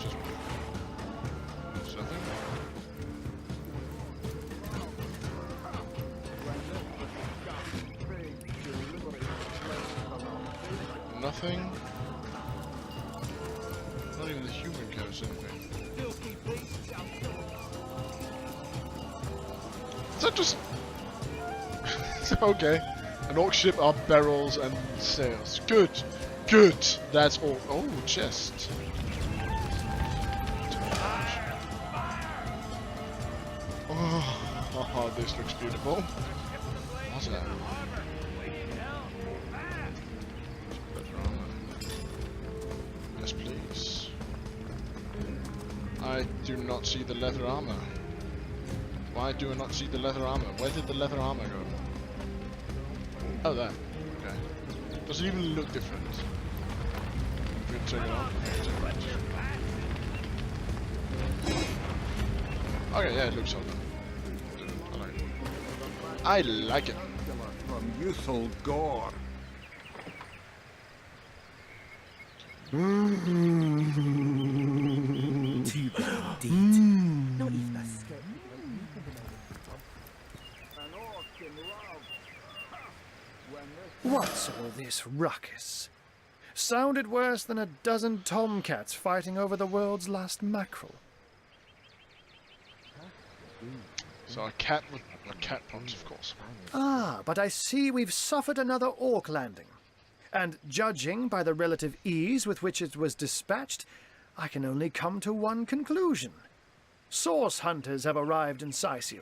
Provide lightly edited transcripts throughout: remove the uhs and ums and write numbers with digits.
just... There's nothing? Nothing? Not even the human counts anything. Is that just... Okay. An orc ship are barrels and sails. Good! Good! That's all. Oh, chest. Oh, this looks beautiful. What's that? Yes, please. I do not see the leather armor. Why do I not see the leather armor? Where did the leather armor go? Oh, there. Okay. Does it even look different? We can take it off. Okay, yeah, it looks something. I like it. From youthful gore. What's all this ruckus? Sounded worse than a dozen tomcats fighting over the world's last mackerel. So a cat with cat props, of course. Ah, but I see we've suffered another orc landing. And judging by the relative ease with which it was dispatched, I can only come to one conclusion. Source hunters have arrived in Sicil.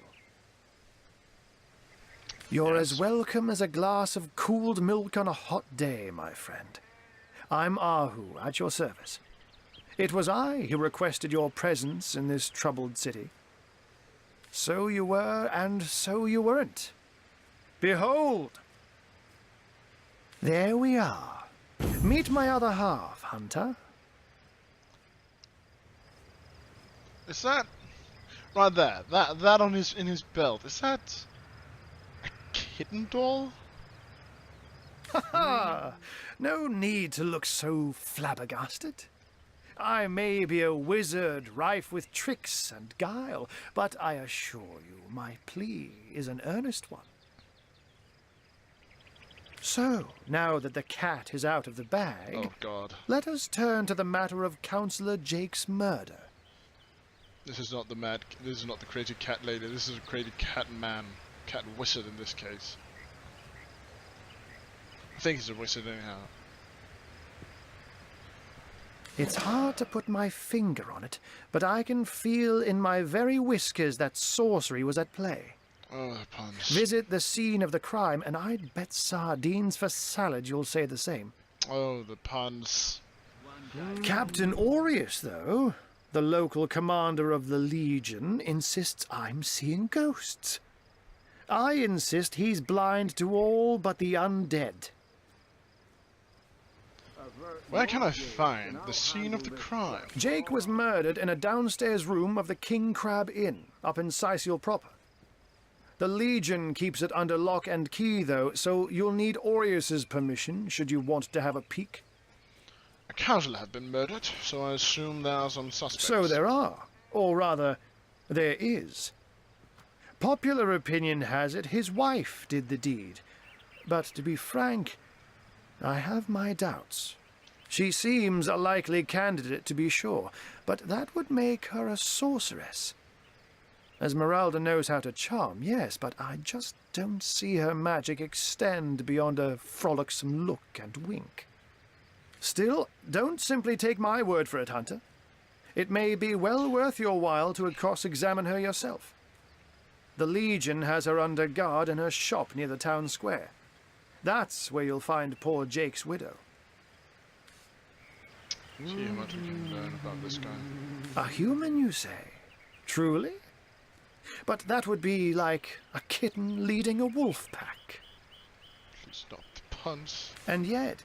You're as welcome as a glass of cooled milk on a hot day, my friend. I'm Ahu, at your service. It was I who requested your presence in this troubled city. So you were, and so you weren't. Behold! There we are. Meet my other half, Hunter. Is that right there? That on in his belt. Is that a kitten doll? Ha ha! No need to look so flabbergasted. I may be a wizard rife with tricks and guile, but I assure you my plea is an earnest one. So, now that the cat is out of the bag, Oh God! let us turn to the matter of Councillor Jake's murder. This is not the This is not the created cat lady. This is a created cat man, cat wizard in this case. I think he's a wizard anyhow. It's hard to put my finger on it, but I can feel in my very whiskers that sorcery was at play. Oh, the puns. Visit the scene of the crime, and I'd bet sardines for salad you'll say the same. Oh, the puns. Captain Aureus, though, the local commander of the Legion, insists I'm seeing ghosts. I insist he's blind to all but the undead. Where can I find the scene of the crime? Jake was murdered in a downstairs room of the King Crab Inn, up in Sicil proper. The Legion keeps it under lock and key, though, so you'll need Aureus's permission should you want to have a peek. A councillor had been murdered, so I assume there are some suspects. So there are, or rather, there is. Popular opinion has it his wife did the deed, but to be frank, I have my doubts. She seems a likely candidate, to be sure, but that would make her a sorceress. Esmeralda knows how to charm, yes, but I just don't see her magic extend beyond a frolicsome look and wink. Still, don't simply take my word for it, Hunter. It may be well worth your while to cross-examine her yourself. The Legion has her under guard in her shop near the town square. That's where you'll find poor Jake's widow. See how much we can learn about this guy. A human, you say? Truly? But that would be like a kitten leading a wolf pack. Please stop the puns. And yet,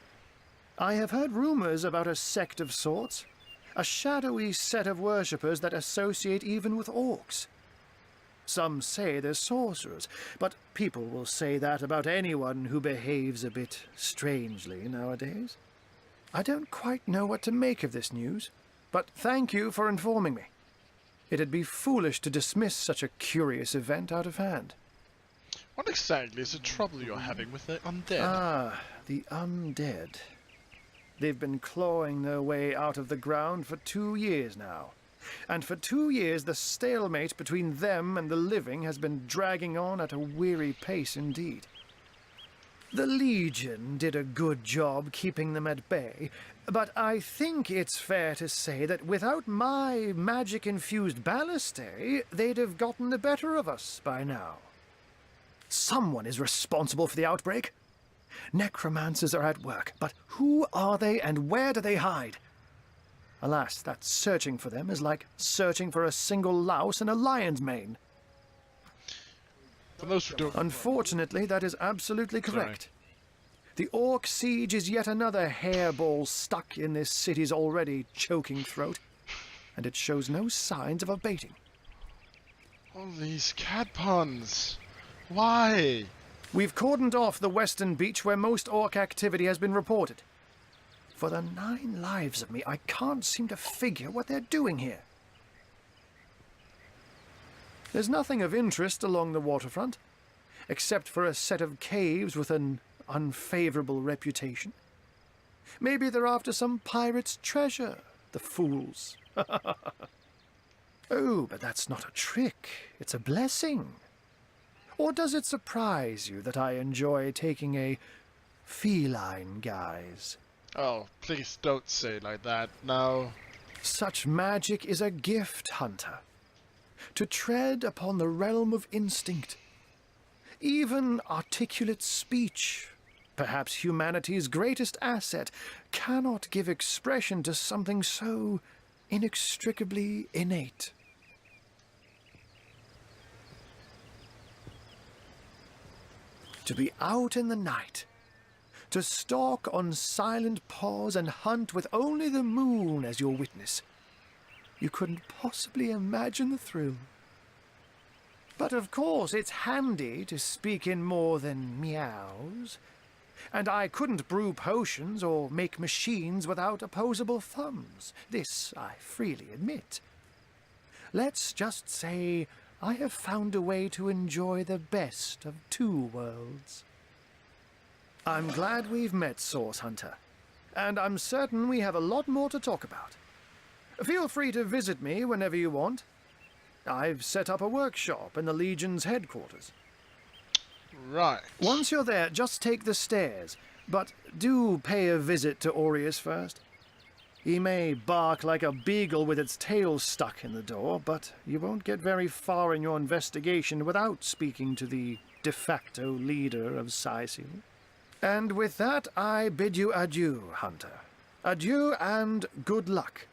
I have heard rumors about a sect of sorts. A shadowy set of worshippers that associate even with orcs. Some say they're sorcerers, but people will say that about anyone who behaves a bit strangely nowadays. I don't quite know what to make of this news. But thank you for informing me. It'd be foolish to dismiss such a curious event out of hand. What exactly is the trouble you're having with the undead? Ah, the undead. They've been clawing their way out of the ground for 2 years now. And for 2 years the stalemate between them and the living has been dragging on at a weary pace indeed. The Legion did a good job keeping them at bay, but I think it's fair to say that without my magic-infused ballistae, they'd have gotten the better of us by now. Someone is responsible for the outbreak. Necromancers are at work, but who are they and where do they hide? Alas, that searching for them is like searching for a single louse in a lion's mane. For those who don't... Unfortunately, that is absolutely correct. The Orc siege is yet another hairball stuck in this city's already choking throat, and it shows no signs of abating. All these cat puns. Why? We've cordoned off the western beach where most Orc activity has been reported. For the 9 lives of me, I can't seem to figure what they're doing here. There's nothing of interest along the waterfront, except for a set of caves with an unfavorable reputation. Maybe they're after some pirate's treasure, the fools. Oh, but that's not a trick. It's a blessing. Or does it surprise you that I enjoy taking a feline guise? Oh, please don't say it like that, no. Such magic is a gift, Hunter. To tread upon the realm of instinct. Even articulate speech, perhaps humanity's greatest asset, cannot give expression to something so inextricably innate. To be out in the night, to stalk on silent paws and hunt with only the moon as your witness. You couldn't possibly imagine the thrill. But of course, it's handy to speak in more than meows. And I couldn't brew potions or make machines without opposable thumbs. This I freely admit. Let's just say I have found a way to enjoy the best of 2 worlds. I'm glad we've met, Source Hunter. And I'm certain we have a lot more to talk about. Feel free to visit me whenever you want. I've set up a workshop in the Legion's headquarters. Right. Once you're there, just take the stairs. But do pay a visit to Aureus first. He may bark like a beagle with its tail stuck in the door, but you won't get very far in your investigation without speaking to the de facto leader of Sicil. And with that, I bid you adieu, Hunter. Adieu and good luck.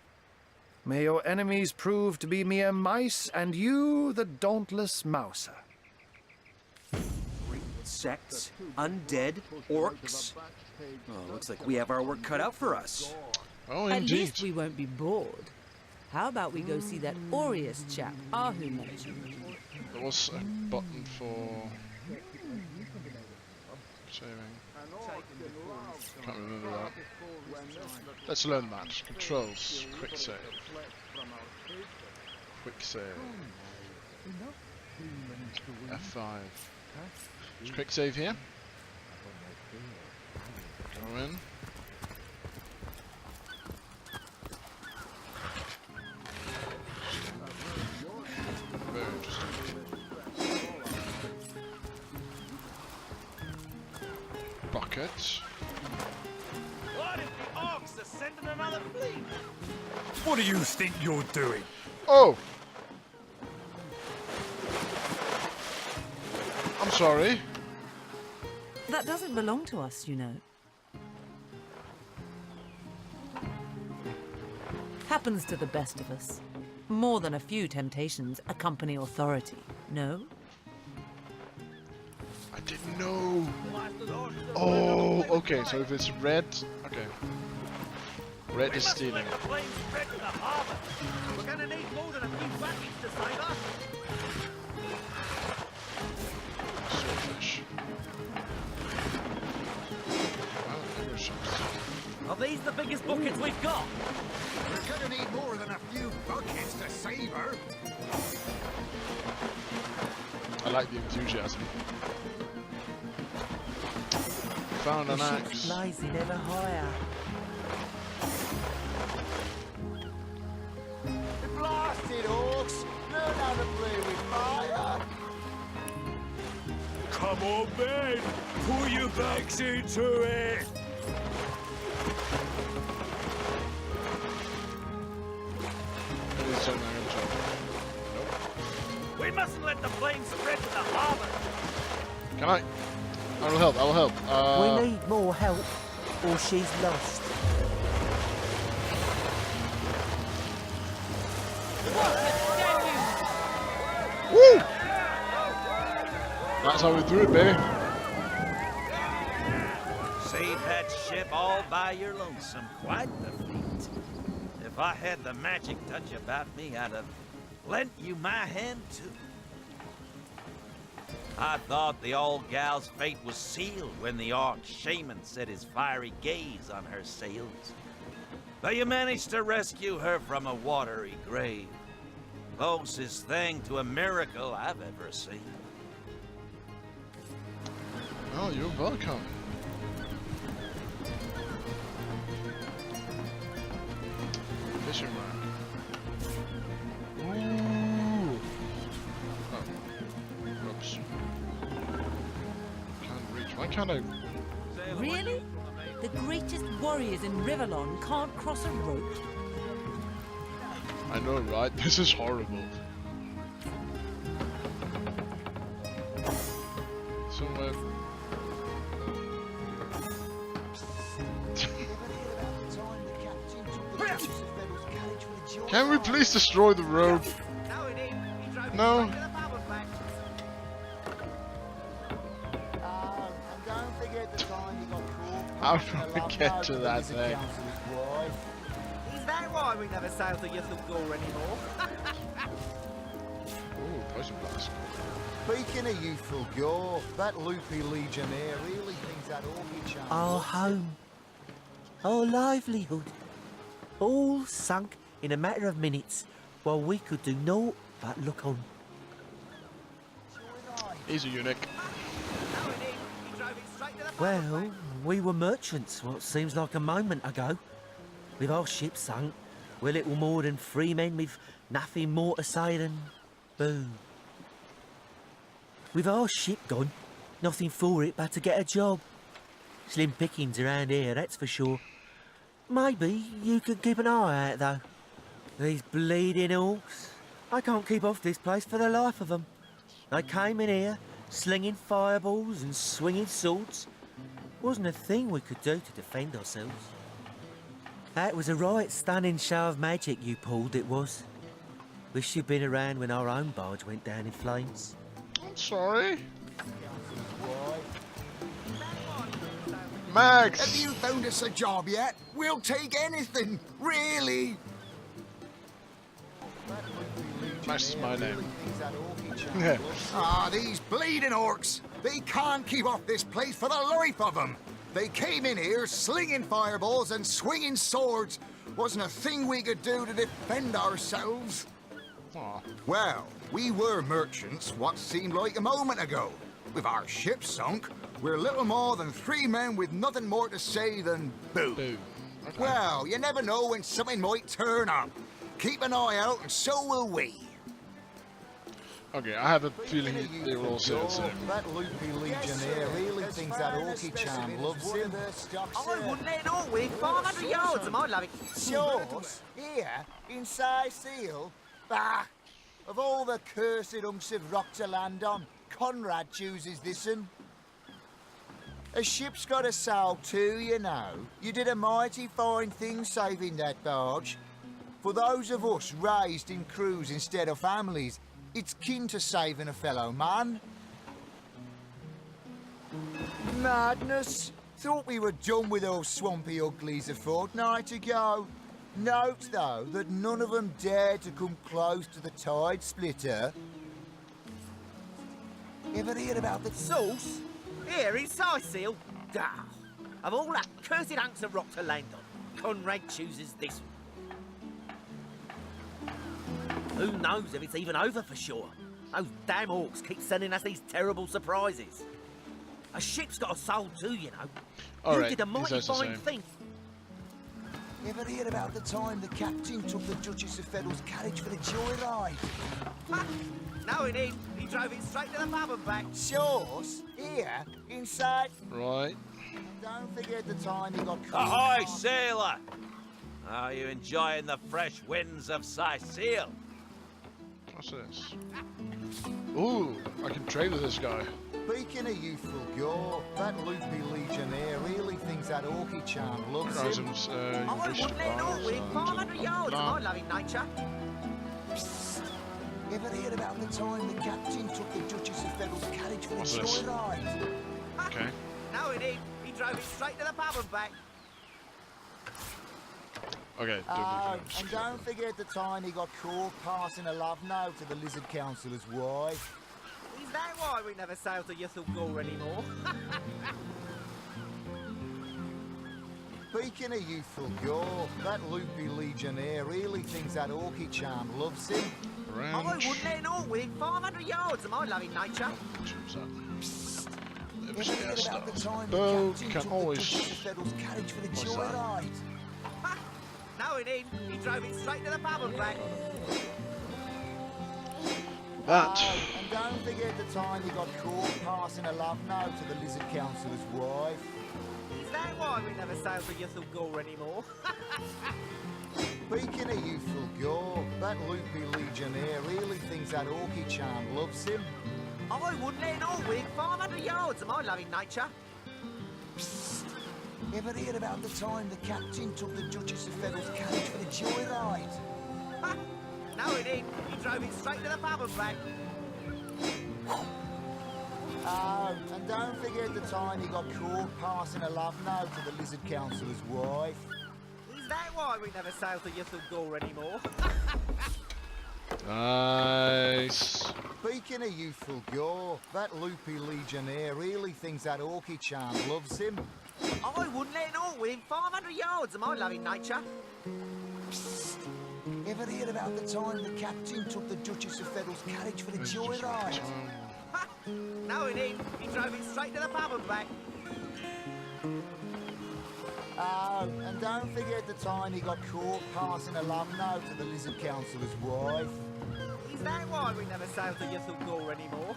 May your enemies prove to be mere mice, and you the dauntless mouser. Sects, undead, orcs. Oh, looks like we have our work cut out for us. Oh, At indeed. least we won't be bored. How about we go see that Aureus chap Ahu mentioned? There was a button for saving. Can't remember that. Let's learn that. Controls. Quick save. Quick save. F5. Is quick save here? Go in. Very interesting. Bucket. What if the orcs are sending another fleet? What do you think you're doing? Oh! I'm sorry. That doesn't belong to us, you know. Happens to the best of us. More than a few temptations accompany authority, no? I didn't know. Oh, okay, so if it's red, okay. Red We is must stealing. let the flames spread to the harbour. We're gonna need more than a few wagons to save us. Swordfish. Wow, there were shots. Are these the biggest buckets we've got? We're gonna need more like the enthusiasm. Found an axe. blazing ever higher. Blasted orcs! Learn how to play with fire! Come on, men! Pull your backs into it! We mustn't let the flames spread to the harbour. Can I? I will help. I will help. We need more help, or she's lost. Woo! That's how we do it, baby. Saved that ship all by your lonesome. Quite the feat. If I had the magic touch about me, I'd have lent you my hand too. I thought the old gal's fate was sealed when the orc shaman set his fiery gaze on her sails. But you managed to rescue her from a watery grave. Closest thing to a miracle I've ever seen. Oh, you're welcome. Fishing rod. Ooh. Oh. Oops. Can't reach. Why can't I? Really? The greatest warriors in Riverlon can't cross a road? I know, right? This is horrible. Somewhere. Can we please destroy the road? No. And don't forget the time you got caught. How do we get to that thing? Is that why we never sail to Judgeful anymore? Ooh, poison blast. Speaking of youthful gore, that loopy legionnaire really thinks that orchid charm. Our home, our livelihood, all sunk in a matter of minutes, while we could do naught but look on. He's a eunuch. Well, we were merchants what seems like a moment ago. With our ship sunk, we're little more than free men with nothing more to say than boo. With our ship gone, nothing for it but to get a job. Slim pickings around here, that's for sure. Maybe you can keep an eye out, though. These bleeding orcs. I can't keep off this place for the life of them. They came in here, slinging fireballs and swinging swords. Wasn't a thing we could do to defend ourselves. That was a right stunning show of magic you pulled, it was. Wish you'd been around when our own barge went down in flames. I'm sorry. Max! Have you found us a job yet? We'll take anything, really. Max is my name. Ah, these bleeding orcs. They can't keep off this place for the life of them. They came in here slinging fireballs and swinging swords. Wasn't a thing we could do to defend ourselves. Aw. Well, we were merchants what seemed like a moment ago. With our ship sunk, we're little more than three men with nothing more to say than boo. Boo. Okay. Well, you never know when something might turn up. Keep an eye out and so will we. Okay, I have a feeling they were all saying the same. That loopy legionnaire really thinks that orchid charm loves him. I wouldn't let it all win 500 yards, and I'd love it. Yours? Here? Inside Seal? Bah! Of all the cursed humps of rock to land on, Conrad chooses this one. A ship's got a soul too, you know. You did a mighty fine thing saving that barge. For those of us raised in crews instead of families, it's kin to saving a fellow man. Madness! Thought we were done with those swampy uglies a fortnight ago. Note, though, that none of them dared to come close to the tide splitter. Ever hear about the Sauce? Here in Seal. Ah, of all that cursed hunks of rock to land on, Conrad chooses this one. Who knows if it's even over for sure? Those damn orcs keep sending us these terrible surprises. A ship's got a soul too, you know. All You right, did a he mighty says the fine same. thing. Ever hear about the time the captain took the Duchess of Feddle's carriage for the joyride? No, he didn't. He drove it straight to the pub and back. Shores? Here? Inside? Right. Don't forget the time he got caught. Ahoy, sailor! Are you enjoying the fresh winds of Sicil? What's this? Ooh, I can trade with this guy. Speaking of youthful gore, that loopy legionnaire really thinks that orky charm loves Got him. some I wouldn't let it all within 500 yards of my loving nature. Ever heard about the time the captain took the Duchess of Feddle's carriage for the What's this? joyride? Okay. No, he didn't. He drove it straight to the pub and back. Okay. And don't forget the time he got caught passing a love note to the Lizard Councillor's wife. Is that why we never sail to Judgeful Gore anymore? Speaking of youthful gore, that loopy legionnaire really thinks that orky charm loves him. I Around. wouldn't let it all within 500 yards of my loving nature. Choose that. Ever heard about the time the Though captain can took always. the Duchess of Feddle's carriage for the What's that? joyride? No, he didn't. He drove it straight to the pub and back. That. And don't forget the time he got caught passing a love note to the Lizard Councillor's wife. Is that why we never sail to Judgeful Gore anymore? Speaking of youthful gore, that loopy legionnaire really thinks that orky charm loves him. I wouldn't let it all within 500 yards of my loving nature. Ever heard about the time the captain took the Duchess of Feddle's carriage for the joyride? No, he didn't. He drove it straight to the pub and back. Oh, and don't forget the time he got caught passing a love note to the Lizard Councillor's wife. Is that why we never sail to Judgeful Gore anymore? Nice. Speaking of youthful gore, that loopy legionnaire really thinks that orky charm loves him. I wouldn't let it all within 500 yards of my loving nature. Ever heard about the time the captain took the Duchess of Feddle's carriage for the joyride? No, he didn't. He drove it straight to the pub and back. Oh, and don't forget the time he got caught passing a love note to the Lizard Councillor's wife. Is that why we never sail to Judgeful Gore anymore?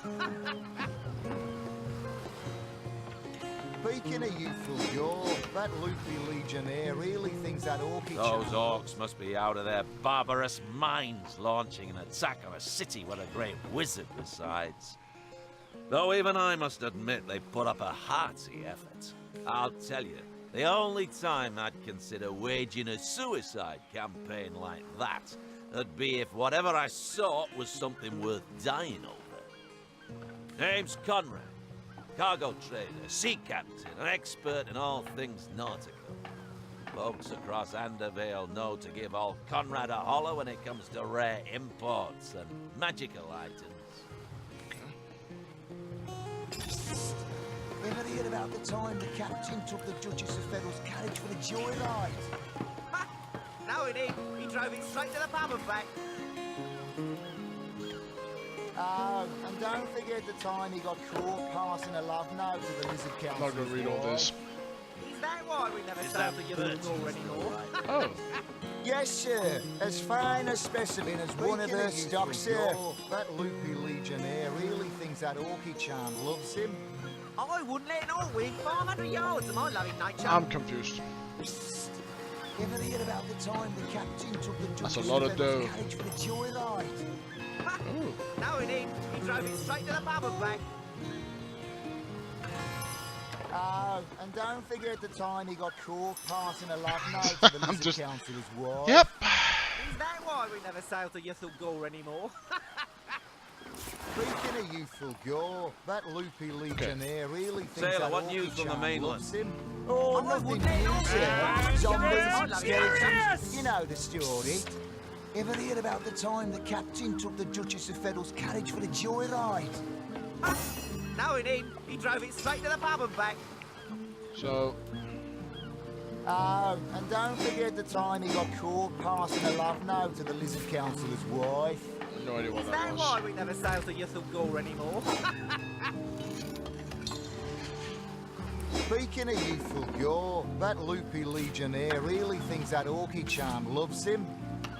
Speaking of youthful gore, that loopy legionnaire really thinks that orky Those charm... orcs must be out of their barbarous minds launching an attack on a city with a great wizard resides. Though even I must admit they put up a hearty effort. I'll tell you, the only time I'd consider waging a suicide campaign like that would be if whatever I sought was something worth dying over. Name's Conrad. Cargo trader, sea captain, an expert in all things nautical. Folks across Andervale know to give old Conrad a holler when it comes to rare imports and magical items. Ever heard about the time the captain took the Duchess of Feddle's carriage for the joyride? No, he didn't. He drove it straight to the pub and back. Oh, and don't forget the time he got caught passing a love note to the Lizard I'm not Councillor's gonna read all this. Is that why we never sail to Judgeful Gore anymore? Oh. Yes, sir. As fine a specimen as one of their stock, sir. That loopy legionnaire really thinks that orky charm loves him. I wouldn't let it all within 500 yards of my loving nature. I'm confused. Ever heard about the time the captain took the That's a Duchess lot of of Feddle's dough. carriage for the joyride? Ooh. No, he didn't. He drove it straight to the pub and back. Oh, and don't forget the time he got caught passing a love note to the I'm Lizard just- Councillor's wife. Yep. Is that why we never sail to Judgeful Gore anymore? Speaking of youthful gore, that loopy legionnaire really thinks Sailor, that what orky news from the charm mainland? loves him. Oh, nothing new, sir. Zombies, skeletons, you know the story. Ever heard about the time the captain took the Duchess of Feddle's carriage for the joyride? No, he didn't. He drove it straight to the pub and back. So, Oh, and don't forget the time he got caught passing a love note to the lizard councillor's wife. No idea what Is that that was. why we never sail to Yuthel Gore anymore? Speaking of youthful gore, that loopy legionnaire really thinks that orchid charm loves him.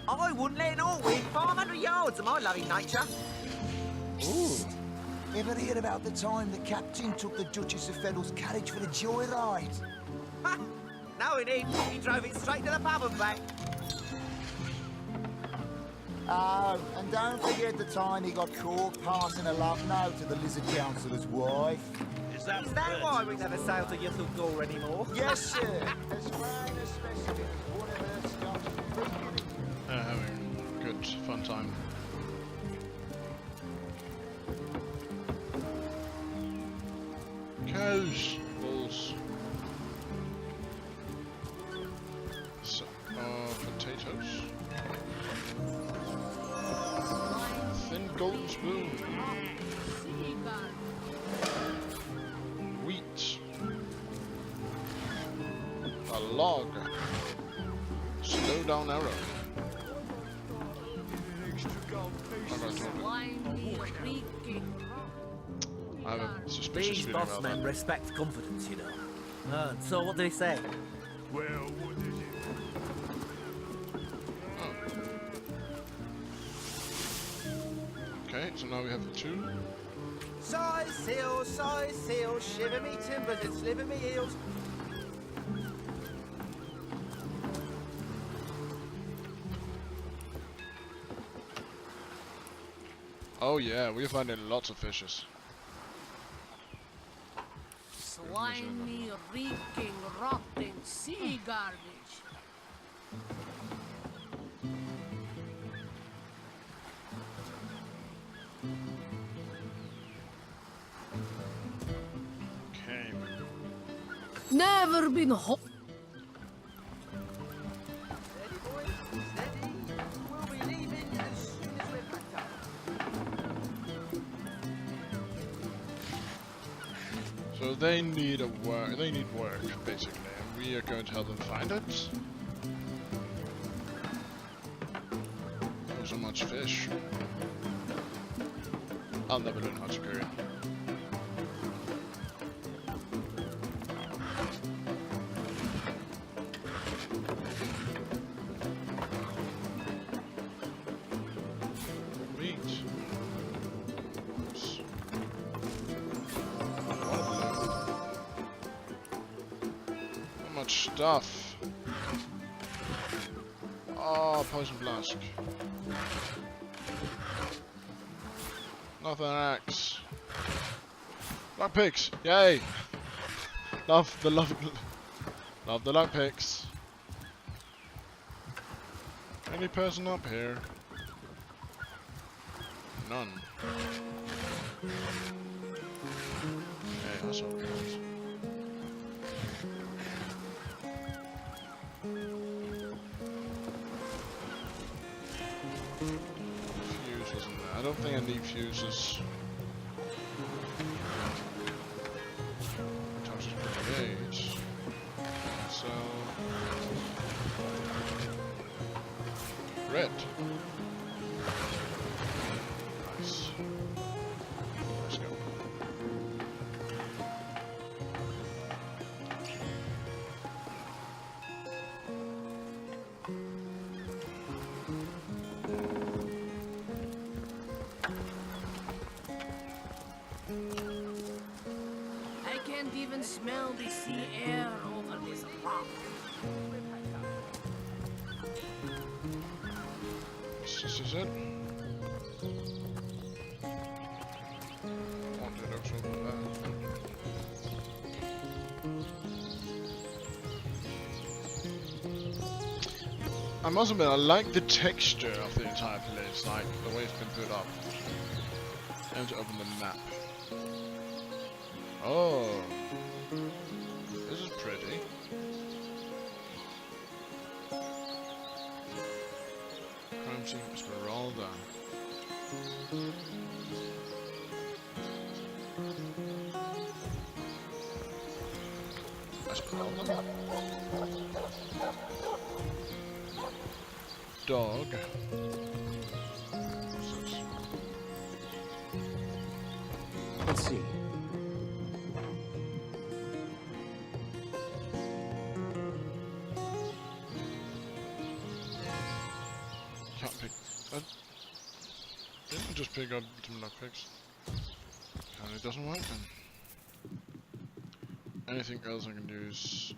I wouldn't let an orc win 500 yards of my loving nature. Ooh. Ever hear about the time the captain took the Duchess of Fennel's carriage for a joyride? Ha! No, he didn't. He drove it straight to the pub and back. Oh, and don't forget the time he got caught passing a love note to the lizard councillor's wife. Is that why we never sail to Yuthel Gore anymore? Yes, sir. As fine a specimen as one of her Scotch freaking. Having a good, fun time. Cows, bulls. So, potatoes. Thin golden spoon. Wheat. A log. Slow down arrow. I have a suspicious These feeling boss about men that. respect confidence, you know. So what did he say? Well, what is it? Okay, so now we have the two. Size seal, shiver me timbers and sliver me heels. Oh yeah, we're finding lots of fishes. Slimy, reeking, rotting sea garbage. Okay. Never been hot. Steady, boys, steady. We'll be leaving as soon as we're packed up. So they need work. They need work, basically, and we are going to help them find it. Oh, so much fish. I'll never learn how to carry it. Meat. Oops. So much stuff. Oh, poison blast. Nothing axe. Lockpicks! Yay! Love the lockpicks. Any person up here? None. Okay, that's all good. Fuses in there. I don't think I need fuses. Touches grenades. So red. Nice. Let's go. I can't even smell the sea air over this rock. This is it. Wanted looks over there. I must admit, I like the texture of the entire place, like the way it's been put up. And to open the map. Oh, this is pretty. Crime scene Esmeralda. spell them. Dog. What's this? Let's see. Can't pick. Didn't just pick up some lockpicks. And it doesn't work then. Anything else I can do is.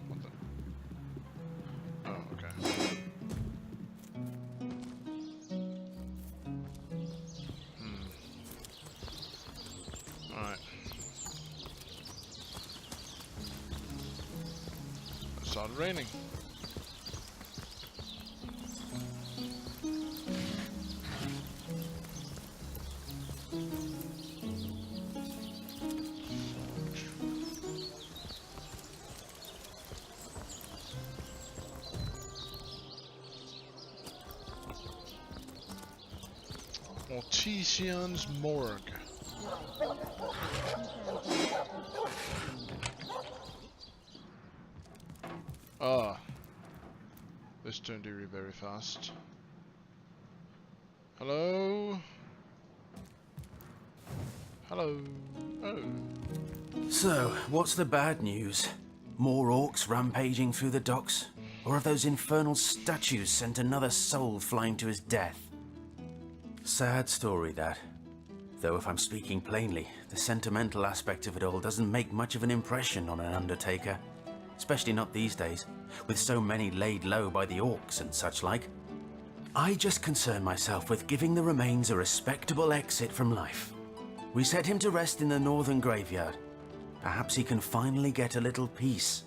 What the? Oh, okay. Alright. It started raining. Mortician's Morgue. Ah. This turned very fast. Hello? Hello? Oh. So, what's the bad news? More orcs rampaging through the docks? Or have those infernal statues sent another soul flying to his death? Sad story, that. Though if I'm speaking plainly, the sentimental aspect of it all doesn't make much of an impression on an undertaker. Especially not these days, with so many laid low by the orcs and such like. I just concern myself with giving the remains a respectable exit from life. We set him to rest in the northern graveyard. Perhaps he can finally get a little peace.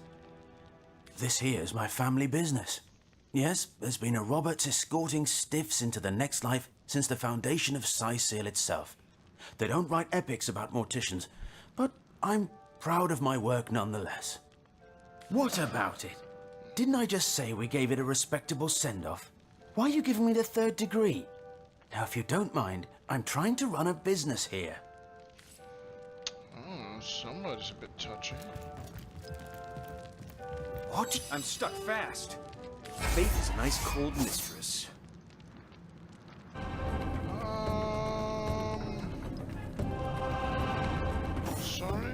This here's my family business. Yes, there's been a Roberts escorting stiffs into the next life since the foundation of Seal itself. They don't write epics about morticians, but I'm proud of my work nonetheless. What about it? Didn't I just say we gave it a respectable send-off? Why are you giving me the 3rd degree? Now, if you don't mind, I'm trying to run a business here. Oh, somebody's a bit touchy. What? I'm stuck fast. Fate is a nice cold mistress. Sorry?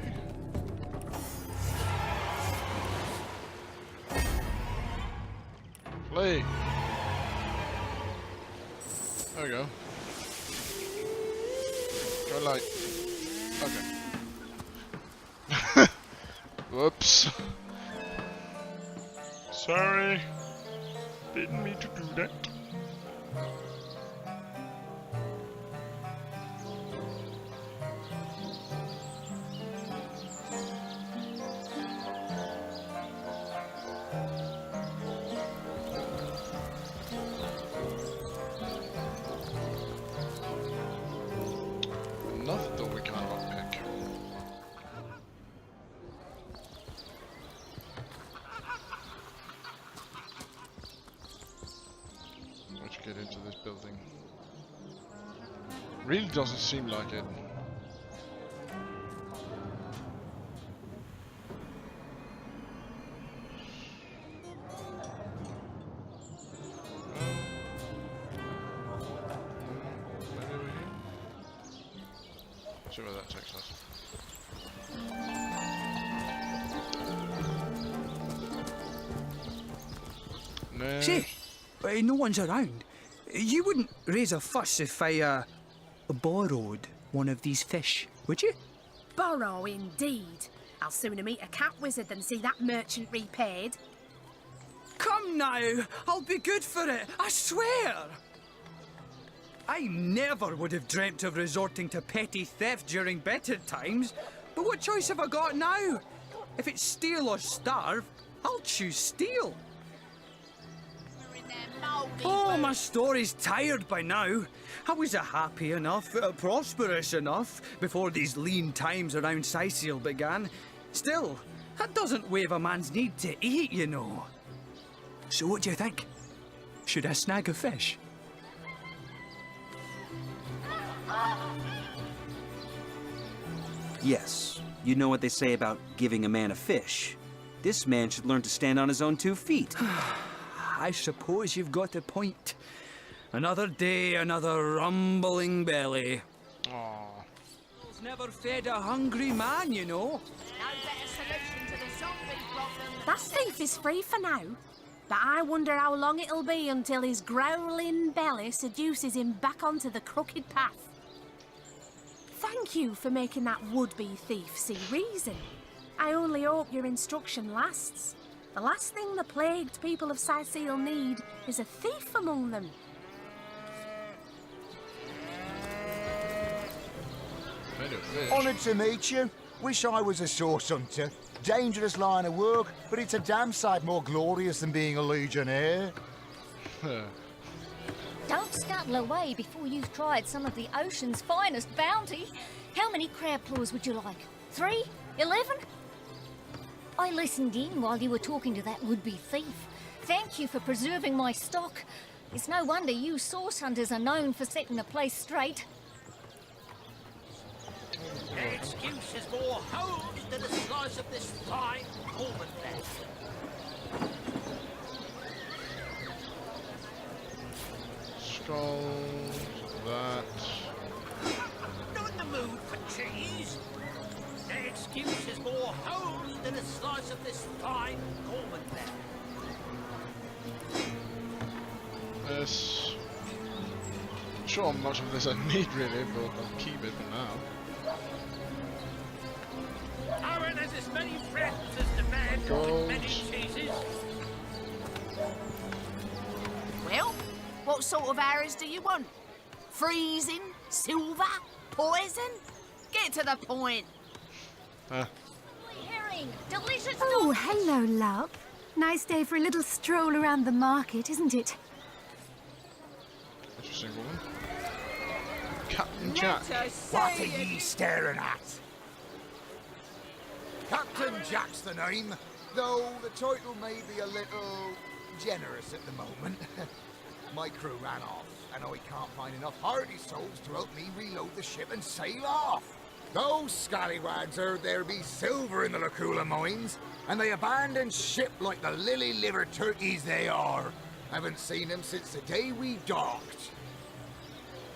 Play! There we go. Go light. Okay. Whoops. Sorry. Didn't mean to do that. Enough that we cannot pick. Let's get into this building. Really doesn't seem like it. Maybe over here? See where that takes us. No. Say, no one's around. You wouldn't raise a fuss if I, borrowed one of these fish, would you? Borrow indeed. I'll sooner meet a cat wizard than see that merchant repaid. Come now, I'll be good for it, I swear! I never would have dreamt of resorting to petty theft during better times, but what choice have I got now? If it's steal or starve, I'll choose steal. Oh, my story's tired by now. I was happy enough, prosperous enough, before these lean times around Seal began. Still, that doesn't waive a man's need to eat, you know. So what do you think? Should I snag a fish? Yes, you know what they say about giving a man a fish. This man should learn to stand on his own 2 feet. I suppose you've got a point. Another day, another rumbling belly. Aww. Never fed a hungry man, you know. No better solution to the zombie problem. That thief is free for now, but I wonder how long it'll be until his growling belly seduces him back onto the crooked path. Thank you for making that would-be thief see reason. I only hope your instruction lasts. The last thing the plagued people of Sicil need is a thief among them. Honoured to meet you. Wish I was a source hunter. Dangerous line of work, but it's a damn sight more glorious than being a legionnaire. Don't scuttle away before you've tried some of the ocean's finest bounty. How many crab claws would you like? 3? 11? I listened in while you were talking to that would-be thief. Thank you for preserving my stock. It's no wonder you source hunters are known for setting the place straight. An excuse is more holes than a slice of this fine almond flesh. Skulls, that. Not in the mood for cheese. An excuse is more holes than a slice of this fine almond flesh. This. Not sure how much of this I need really, but I'll keep it for now. Aaron has as many friends as the man with many cheeses. Well, what sort of arrows do you want? Freezing? Silver? Poison? Get to the point. Herring, delicious. Oh, hello, love. Nice day for a little stroll around the market, isn't it? Interesting woman. Captain Jack. What are ye staring at? Captain Jack's the name, though the title may be a little generous at the moment. My crew ran off, and I can't find enough hardy souls to help me reload the ship and sail off. Those scallywags heard there be silver in the Lacula mines, and they abandoned ship like the lily-livered turkeys they are. Haven't seen them since the day we docked.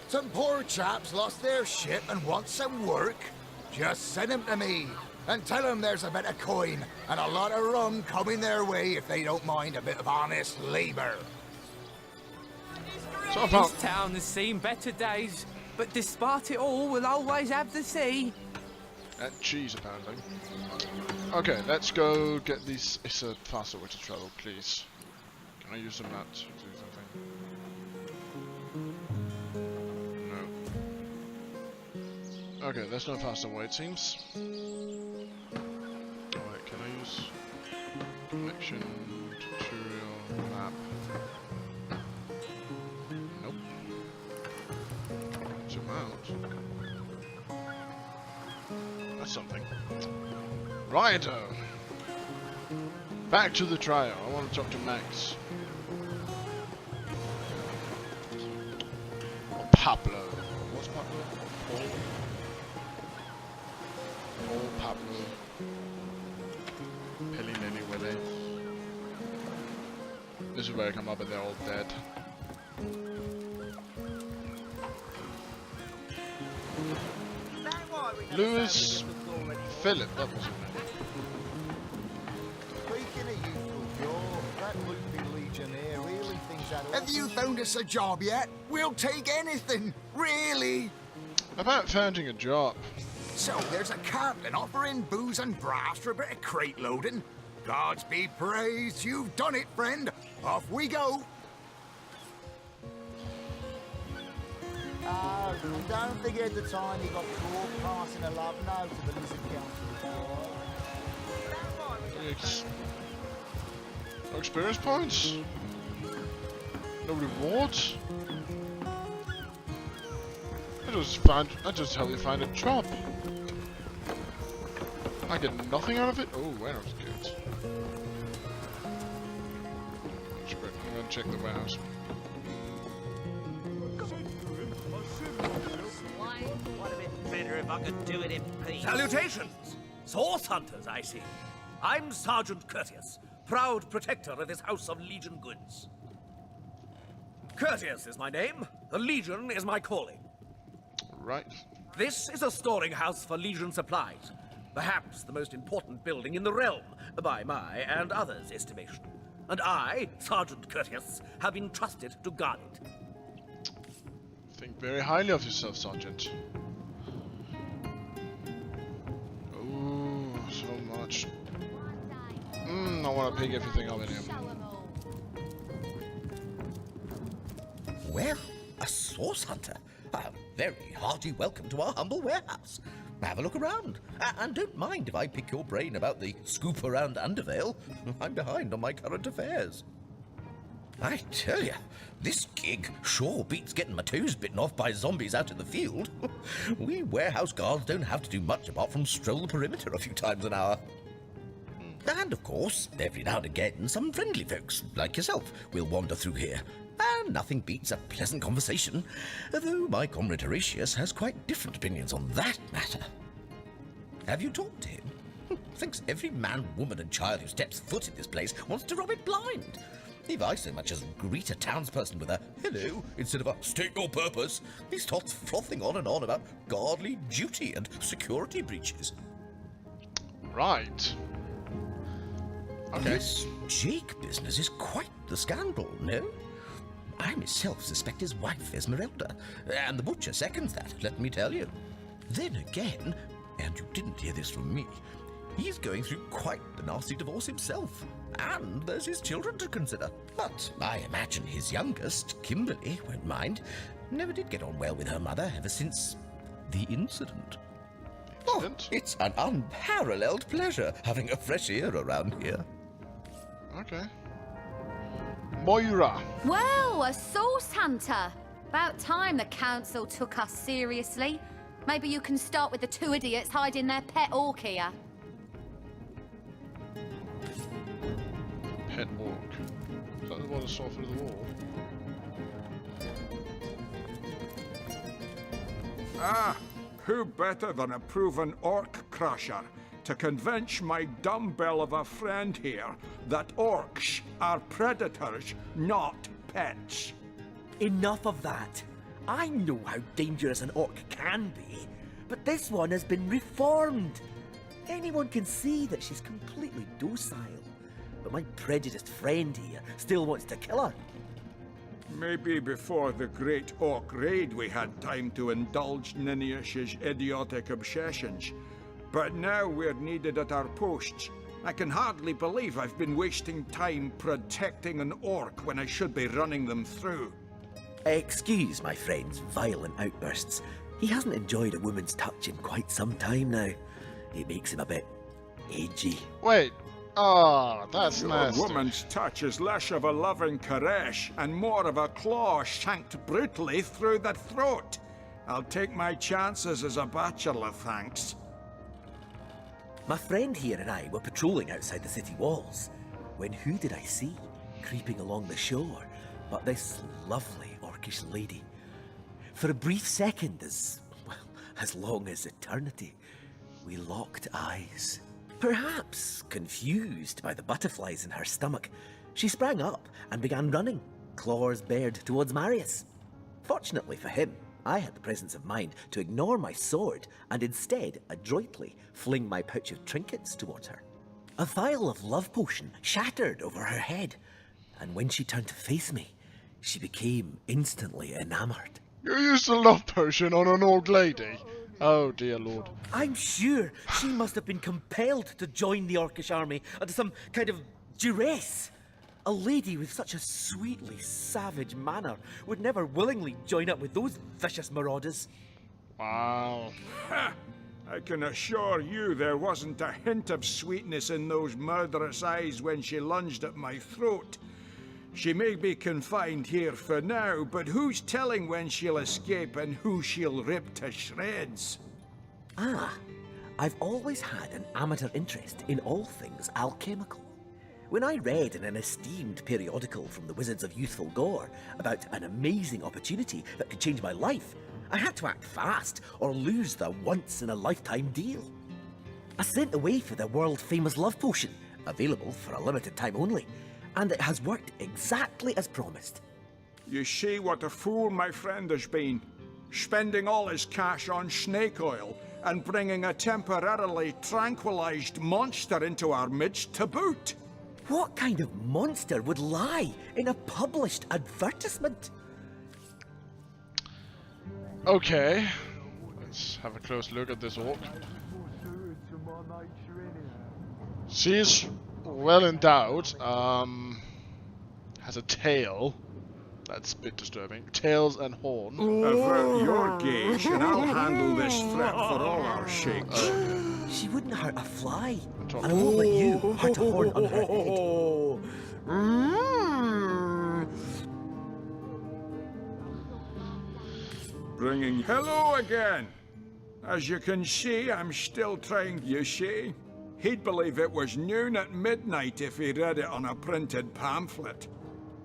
Some poor chaps lost their ship and want some work. Just send them to me. And tell them there's a bit of coin and a lot of rum coming their way if they don't mind a bit of honest labour. So about This town has seen better days, but despite it all, we'll always have the sea. that cheese apparently. Okay, let's go get these. It's a faster way to travel, please. Can I use some map to do something? No. Okay, there's no faster way it seems. Alright, can I use connection, tutorial, map? Nope. Zoom out. That's something. Righto! Back to the trial. I want to talk to Max. Or Pablo. What's Pablo? Paul? Paul, Pablo. Pelly, Lily, Willy. This is where I come up and they're all dead. Lewis Philip, that was his name. Speaking of youthful pure, that would be legionnaire really thinks that. Have you found us a job yet? We'll take anything, really. About finding a job. So there's a captain offering booze and brass for a bit of crate loading. Gods be praised, you've done it, friend. Off we go. Don't forget the time you got caught passing a love note to the Lizard Council. No experience points? No rewards? I just help you find a job. I get nothing out of it? Oh, warehouse goods. I'm gonna check the warehouse. What a bit better if I I could do it in peace. Salutations! Source hunters, I see. I'm Sergeant Courteous, proud protector of this house of Legion goods. Courteous is my name. The Legion is my calling. Right. This is a storing house for Legion supplies. Perhaps the most important building in the realm, by my and others' estimation. And I, Sergeant Courteous, have been trusted to guard it. Think very highly of yourself, Sergeant. Oh, so much. I want to pick everything up in here. Well, a source hunter. A very hearty welcome to our humble warehouse. Have a look around. And don't mind if I pick your brain about the scoop around Undervale. I'm behind on my current affairs. I tell you, this gig sure beats getting my toes bitten off by zombies out in the field. We warehouse guards don't have to do much apart from stroll the perimeter a few times an hour. And of course, every now and again, some friendly folks, like yourself, will wander through here. And nothing beats a pleasant conversation, though my comrade Horatius has quite different opinions on that matter. Have you talked to him? Thinks every man, woman and child who steps foot in this place wants to rob it blind. If I so much as greet a townsperson with a hello instead of a state your purpose, he starts frothing on and on about guardly duty and security breaches. Right. Okay. This Jake business is quite the scandal, no? I myself suspect his wife, Esmeralda, and the butcher seconds that, let me tell you. Then again, and you didn't hear this from me, he's going through quite the nasty divorce himself, and there's his children to consider. But I imagine his youngest, Kimberly, won't mind. Never did get on well with her mother ever since the incident. Oh, it's an unparalleled pleasure having a fresh ear around here. Okay. Moira. Well, a source hunter. About time the council took us seriously. Maybe you can start with the two idiots hiding their pet orc here. Pet orc. Is that the one that saw through the wall? Ah, who better than a proven orc crusher to convince my dumbbell of a friend here that orcs are predators, not pets? Enough of that. I know how dangerous an orc can be, but this one has been reformed. Anyone can see that she's completely docile, but my prejudiced friend here still wants to kill her. Maybe before the great orc raid we had time to indulge Ninius's idiotic obsessions. But now we're needed at our posts. I can hardly believe I've been wasting time protecting an orc when I should be running them through. Excuse my friend's violent outbursts. He hasn't enjoyed a woman's touch in quite some time now. It makes him a bit edgy. Wait. Oh, that's nasty. A woman's touch is less of a loving caress and more of a claw shanked brutally through the throat. I'll take my chances as a bachelor, thanks. My friend here and I were patrolling outside the city walls, when who did I see creeping along the shore but this lovely orcish lady? For a brief second, as long as eternity, we locked eyes. Perhaps confused by the butterflies in her stomach, she sprang up and began running, claws bared towards Marius. Fortunately for him, I had the presence of mind to ignore my sword and instead adroitly fling my pouch of trinkets towards her. A vial of love potion shattered over her head, and when she turned to face me, she became instantly enamored. You used a love potion on an old lady? Oh dear lord. I'm sure she must have been compelled to join the Orcish army under some kind of duress. A lady with such a sweetly savage manner would never willingly join up with those vicious marauders. Wow. Ha! I can assure you there wasn't a hint of sweetness in those murderous eyes when she lunged at my throat. She may be confined here for now, but who's telling when she'll escape and who she'll rip to shreds? Ah, I've always had an amateur interest in all things alchemical. When I read in an esteemed periodical from the Wizards of Youthful Gore about an amazing opportunity that could change my life, I had to act fast or lose the once-in-a-lifetime deal. I sent away for the world-famous love potion, available for a limited time only, and it has worked exactly as promised. You see what a fool my friend has been, spending all his cash on snake oil and bringing a temporarily tranquilized monster into our midst to boot. What kind of monster would lie in a published advertisement? Okay, let's have a close look at this orc. She's well endowed, has a tail. That's a bit disturbing. Tails and horn. Avert your gaze and I'll handle this threat for all our sakes. She wouldn't hurt a fly, and I won't let you hurt a horn on her head. Bringing hello again. As you can see, I'm still trying, you see. He'd believe it was noon at midnight if he read it on a printed pamphlet.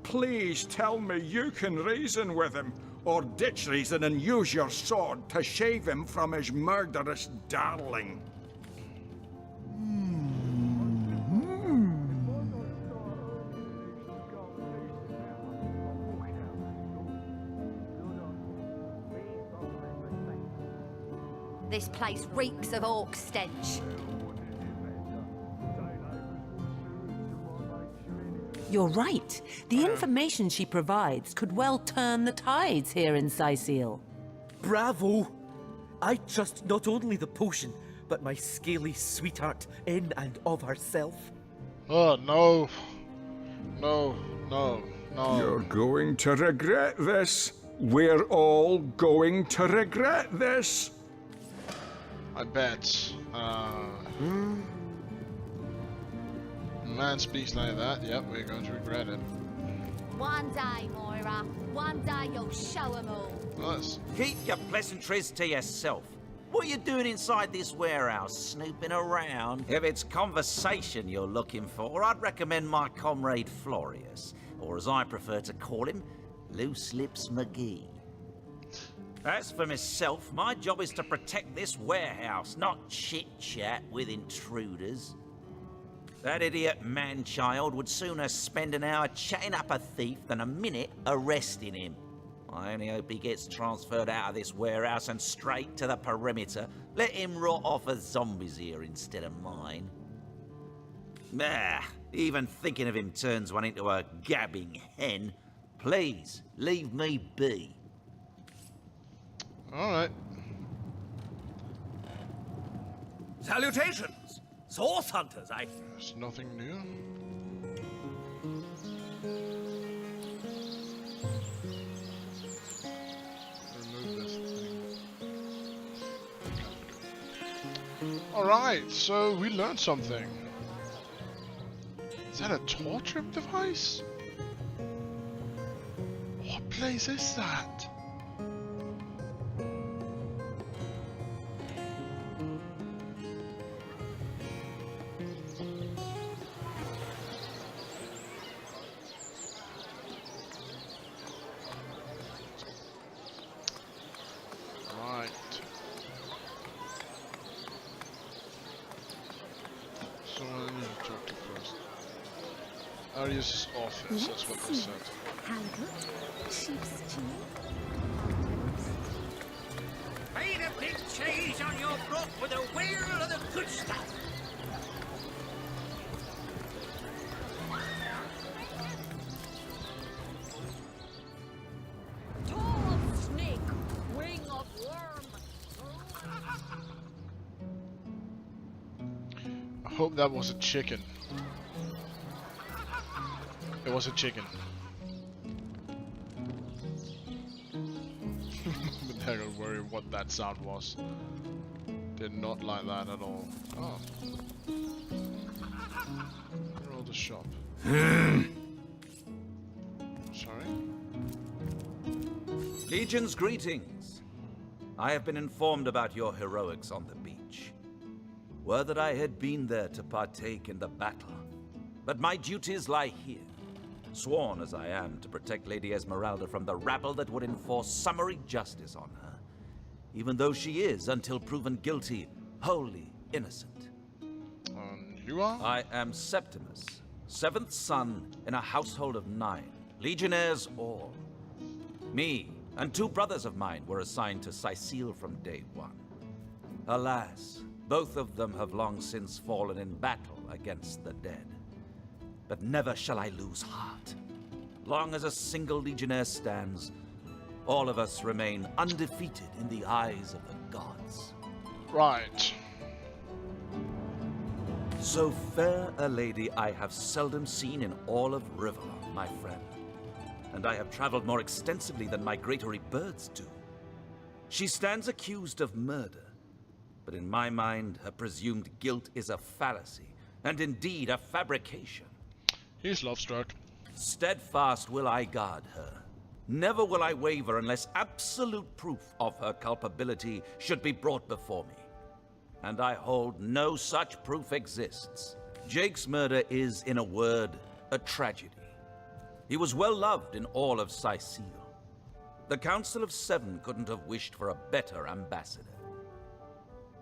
Please tell me you can reason with him, or ditch reason and use your sword to save him from his murderous darling. This place reeks of orc stench. You're right. The information she provides could well turn the tides here in Syceal. Bravo! I trust not only the potion, but my scaly sweetheart in and of herself. Oh, no. No, no, no. You're going to regret this. We're all going to regret this. I bet. Man speaks like that, yep, we're going to regret it. One day, Moira. One day you'll show 'em all. Nice. Keep your pleasantries to yourself. What are you doing inside this warehouse, snooping around? If it's conversation you're looking for, I'd recommend my comrade Florius, or as I prefer to call him, Loose Lips McGee. As for myself, my job is to protect this warehouse, not chit-chat with intruders. That idiot man-child would sooner spend an hour chatting up a thief than a minute arresting him. I only hope he gets transferred out of this warehouse and straight to the perimeter. Let him rot off as zombies here instead of mine. Even thinking of him turns one into a gabbing hen. Please, leave me be. Alright. Salutations! Source hunters, There's nothing new. Remove this thing. Alright, so we learned something. Is that a torture device? What place is that? Arius' office, that's what they said. Halibut, sheep's cheese. Made a big change on your book with a wheel of the good stuff. Tall snake, wing of worm. I hope that was a chicken. It was a chicken. But I don't worry what that sound was. Did not like that at all. Oh. Roll the shop. Sorry? Legion's greetings. I have been informed about your heroics on the beach. Were that I had been there to partake in the battle. But my duties lie here. Sworn as I am to protect Lady Esmeralda from the rabble that would enforce summary justice on her. even though she is, until proven guilty, wholly innocent. You are? I am Septimus, 7th son in a household of 9, legionnaires all. Me and 2 brothers of mine were assigned to Sicile from day 1. Alas, both of them have long since fallen in battle against the dead. But never shall I lose heart. Long as a single legionnaire stands, all of us remain undefeated in the eyes of the gods. Right. So fair a lady I have seldom seen in all of Rivellon, my friend. And I have traveled more extensively than migratory birds do. She stands accused of murder, but in my mind, her presumed guilt is a fallacy, and indeed a fabrication. He's love-struck. Steadfast will I guard her. Never will I waver unless absolute proof of her culpability should be brought before me. And I hold no such proof exists. Jake's murder is, in a word, a tragedy. He was well loved in all of Sicile. The Council of 7 couldn't have wished for a better ambassador.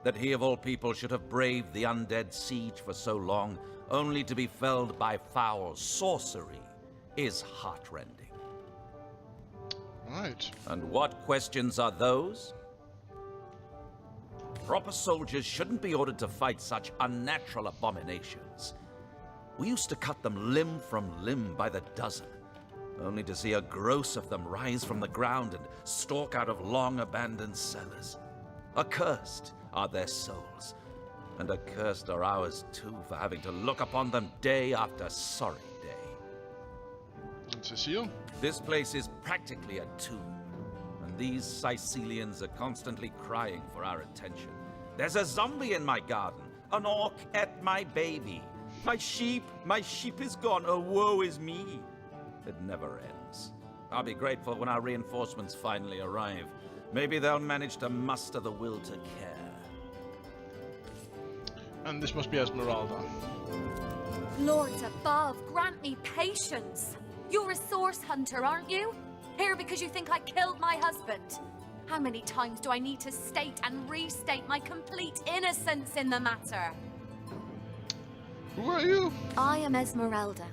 That he of all people should have braved the undead siege for so long, only to be felled by foul sorcery, is heartrending. Right. And what questions are those? Proper soldiers shouldn't be ordered to fight such unnatural abominations. We used to cut them limb from limb by the dozen, only to see a gross of them rise from the ground and stalk out of long-abandoned cellars. Accursed are their souls, and accursed are ours too for having to look upon them day after sorry day. Cecile? This place is practically a tomb, and these Sicilians are constantly crying for our attention. There's a zombie in my garden. An orc ate my baby. My sheep is gone. Oh, woe is me. It never ends. I'll be grateful when our reinforcements finally arrive. Maybe they'll manage to muster the will to care. And this must be Esmeralda. Lords above, grant me patience. You're a source hunter, aren't you? Here because you think I killed my husband. How many times do I need to state and restate my complete innocence in the matter? Who are you? I am Esmeralda,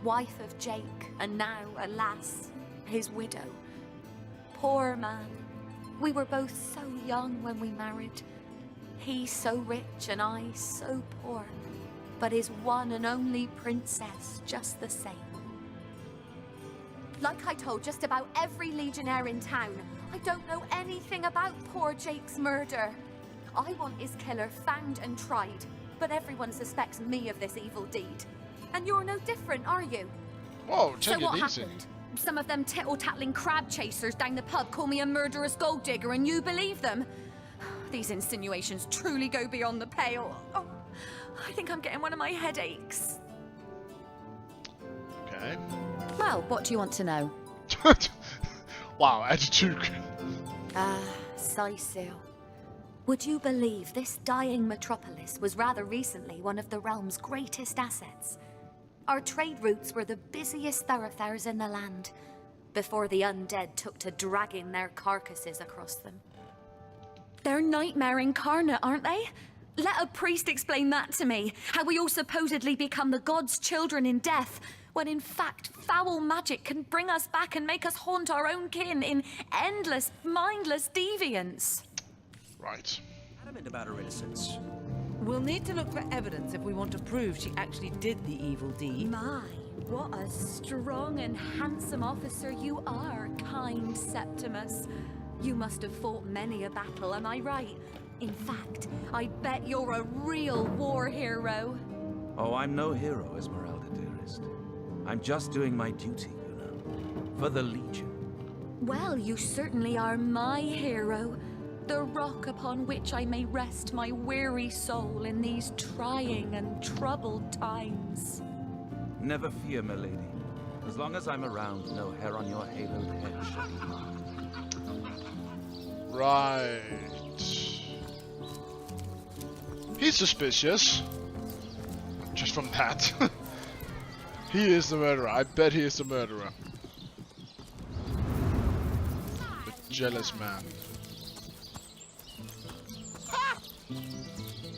wife of Jake, and now, alas, his widow. Poor man. We were both so young when we married. He so rich and I so poor. But his one and only princess just the same. Like I told just about every legionnaire in town, I don't know anything about poor Jake's murder. I want his killer found and tried, but everyone suspects me of this evil deed. And you're no different, are you? Whoa, so what happened? Some of them tittle-tattling crab chasers down the pub call me a murderous gold digger and you believe them? These insinuations truly go beyond the pale. Oh, I think I'm getting one of my headaches. Okay. Well, what do you want to know? Wow, attitude. Sicile. Would you believe this dying metropolis was rather recently one of the realm's greatest assets? Our trade routes were the busiest thoroughfares in the land, before the undead took to dragging their carcasses across them. They're nightmare incarnate, aren't they? Let a priest explain that to me, how we all supposedly become the gods' children in death, when in fact foul magic can bring us back and make us haunt our own kin in endless, mindless deviance. Right. Adamant about her innocence. We'll need to look for evidence if we want to prove she actually did the evil deed. My, what a strong and handsome officer you are, kind Septimus. You must have fought many a battle, am I right? In fact, I bet you're a real war hero. Oh, I'm no hero, Esmeralda, dearest. I'm just doing my duty, you know, for the Legion. Well, you certainly are my hero. The rock upon which I may rest my weary soul in these trying and troubled times. Never fear, my lady. As long as I'm around, no hair on your haloed head shall be marked. Right. He's suspicious. Just from that. He is the murderer. I bet he is the murderer. The jealous man.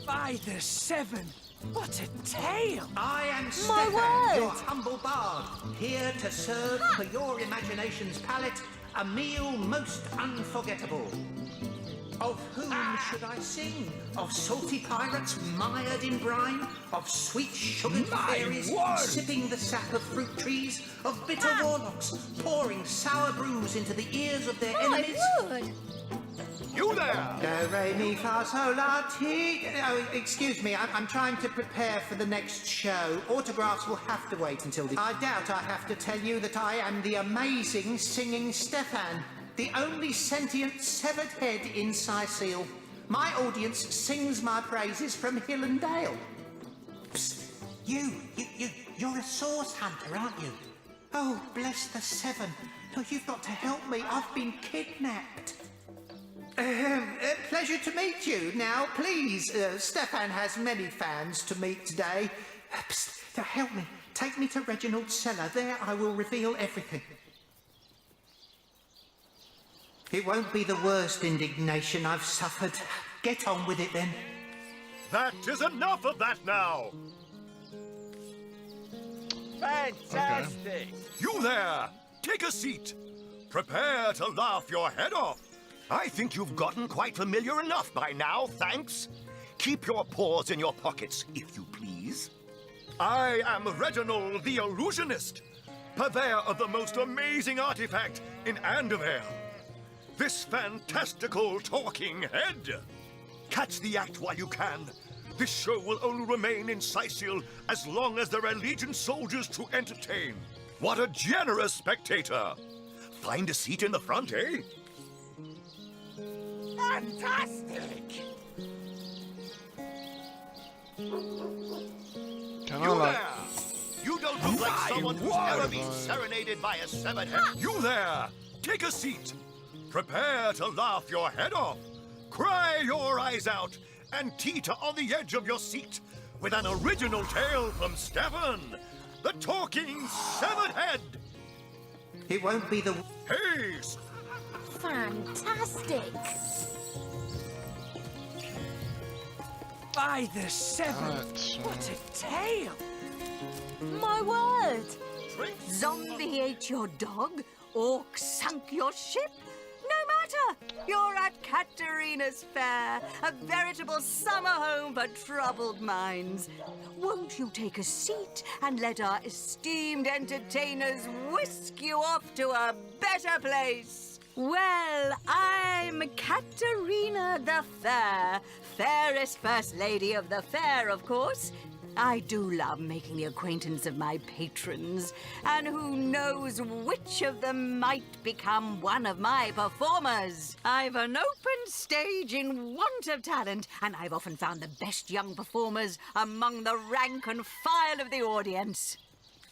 By the seven! What a tale! I am My Stefan, word! your humble bard, here to serve for your imagination's palate a meal most unforgettable. Of whom should I sing? Of salty pirates mired in brine? Of sweet sugared fairies sipping the sap of fruit trees? Of bitter warlocks pouring sour brews into the ears of their enemies? Would. You there! Do, re, mi, fa, sol, la, ti. Oh, excuse me, I'm trying to prepare for the next show. Autographs will have to wait until the... I doubt I have to tell you that I am the amazing singing Stefan, the only sentient severed head in Sicile. My audience sings my praises from hill and dale. Psst, you're a source hunter, aren't you? Oh, bless the seven. No, you've got to help me. I've been kidnapped. Pleasure to meet you. Now, please, Stefan has many fans to meet today. Psst, now help me. Take me to Reginald's cellar. There I will reveal everything. It won't be the worst indignation I've suffered. Get on with it, then. That is enough of that now! Fantastic! Okay. You there! Take a seat. Prepare to laugh your head off. I think you've gotten quite familiar enough by now, thanks. Keep your paws in your pockets, if you please. I am Reginald the Illusionist, purveyor of the most amazing artifact in Andevale. This fantastical talking head. Catch the act while you can. This show will only remain in Sicile as long as there are Legion soldiers to entertain. What a generous spectator! Find a seat in the front, eh? Fantastic! Can You I, like... there! You don't look like someone who's ever been serenaded by a severed head. You there! Take a seat. Prepare to laugh your head off, cry your eyes out, and teeter on the edge of your seat with an original tale from Stefan, the talking severed head. It won't be the... Hey! Fantastic! By the seven! What a tale! My word! Zombie ate your dog, orc sunk your ship. No matter! You're at Katerina's Fair, a veritable summer home for troubled minds. Won't you take a seat and let our esteemed entertainers whisk you off to a better place? Well, I'm Katerina the Fair, fairest first lady of the fair, of course. I do love making the acquaintance of my patrons, and who knows which of them might become one of my performers. I've an open stage in want of talent, and I've often found the best young performers among the rank and file of the audience.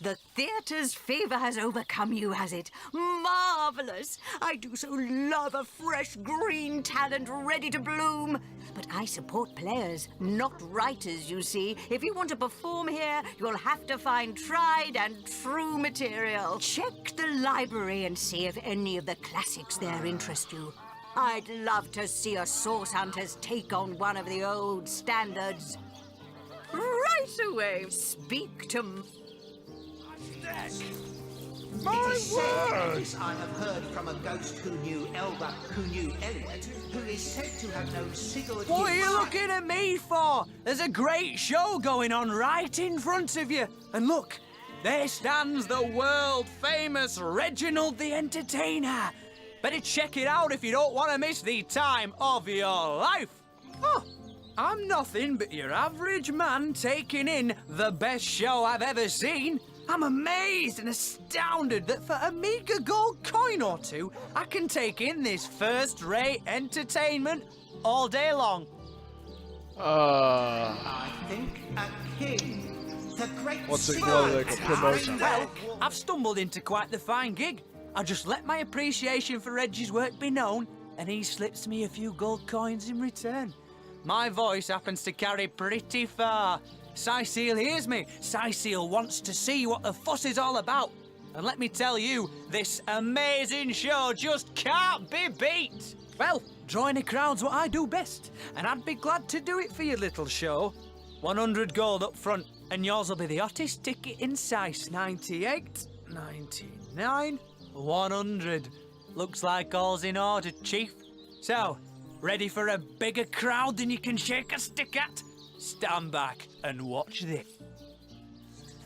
The theatre's fever has overcome you, has it? Marvelous! I do so love a fresh green talent ready to bloom. But I support players, not writers, you see. If you want to perform here, you'll have to find tried and true material. Check the library and see if any of the classics there interest you. I'd love to see a Source Hunters take on one of the old standards. Right away, speak to... My word! I have heard from a ghost who knew Elba, who knew Elliot, who is said to have known Sigurd... What are you looking at me for? There's a great show going on right in front of you. And look, there stands the world-famous Reginald the Entertainer. Better check it out if you don't want to miss the time of your life. Oh, I'm nothing but your average man taking in the best show I've ever seen. I'm amazed and astounded that for a meager gold coin or two, I can take in this first-rate entertainment all day long. I think a king, the great... What's it called, like a promotion? Well, I've stumbled into quite the fine gig. I just let my appreciation for Reggie's work be known, and he slips me a few gold coins in return. My voice happens to carry pretty far. Sicile hears me. Sicile wants to see what the fuss is all about. And let me tell you, this amazing show just can't be beat. Well, Drawing a crowd's what I do best, and I'd be glad to do it for your little show. 100 gold up front, and yours will be the hottest ticket in size. 98, 99, 100. Looks like all's in order, Chief. So, ready for a bigger crowd than you can shake a stick at? Stand back and watch this.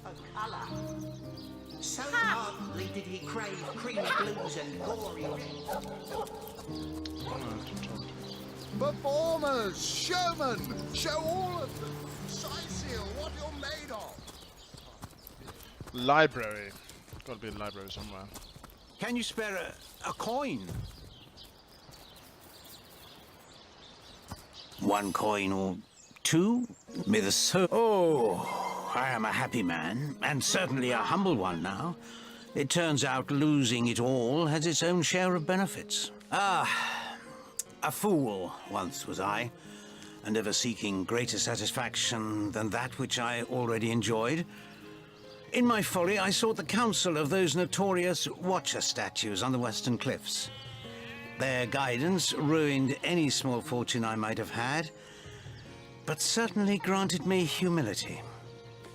A colour. So ardently did he crave creamy blues and gory reds. Performers, showmen, show all of them. Seal, what you're made of. Library. Gotta be a library somewhere. Can you spare a coin? 1 coin or 2? May the so... Oh, I am a happy man, and certainly a humble one now. It turns out losing it all has its own share of benefits. A fool once was I, and ever seeking greater satisfaction than that which I already enjoyed. In my folly, I sought the counsel of those notorious Watcher statues on the western cliffs. Their guidance ruined any small fortune I might have had, but certainly granted me humility.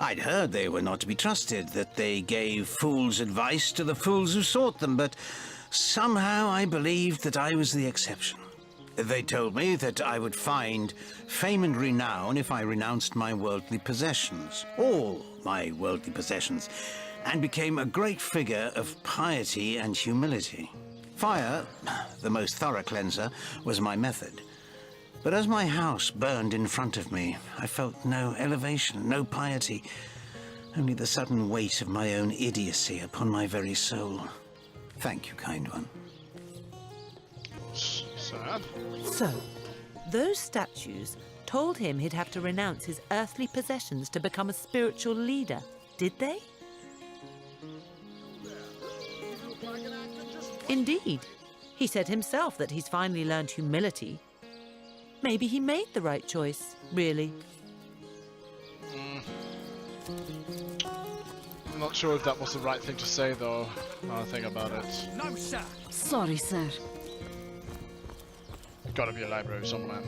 I'd heard they were not to be trusted, that they gave fools' advice to the fools who sought them, but somehow I believed that I was the exception. They told me that I would find fame and renown if I renounced my worldly possessions, all my worldly possessions, and became a great figure of piety and humility. Fire, the most thorough cleanser, was my method. But as my house burned in front of me, I felt no elevation, no piety, only the sudden weight of my own idiocy upon my very soul. Thank you, kind one. Sad. So, those statues told him he'd have to renounce his earthly possessions to become a spiritual leader, did they? Indeed. He said himself that he's finally learned humility. Maybe he made the right choice, really. I'm not sure if that was the right thing to say, though, now I think about it. No, sir. Sorry, sir. Gotta be a library somewhere.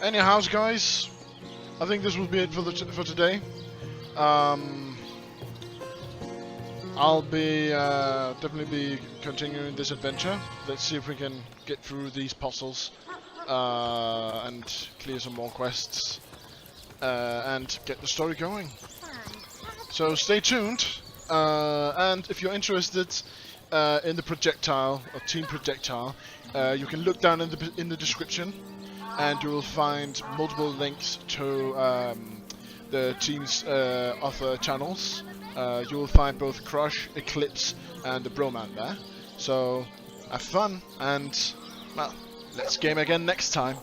Anyhow, guys, I think this will be it for today. I'll be definitely be continuing this adventure. Let's see if we can get through these puzzles and clear some more quests and get the story going. So stay tuned, and if you're interested in the Projectile or Team Projectile, you can look down in the description, and you will find multiple links to the team's other channels. You will find both Crush, Eclipse, and the Broman there. So have fun, and well, let's game again next time.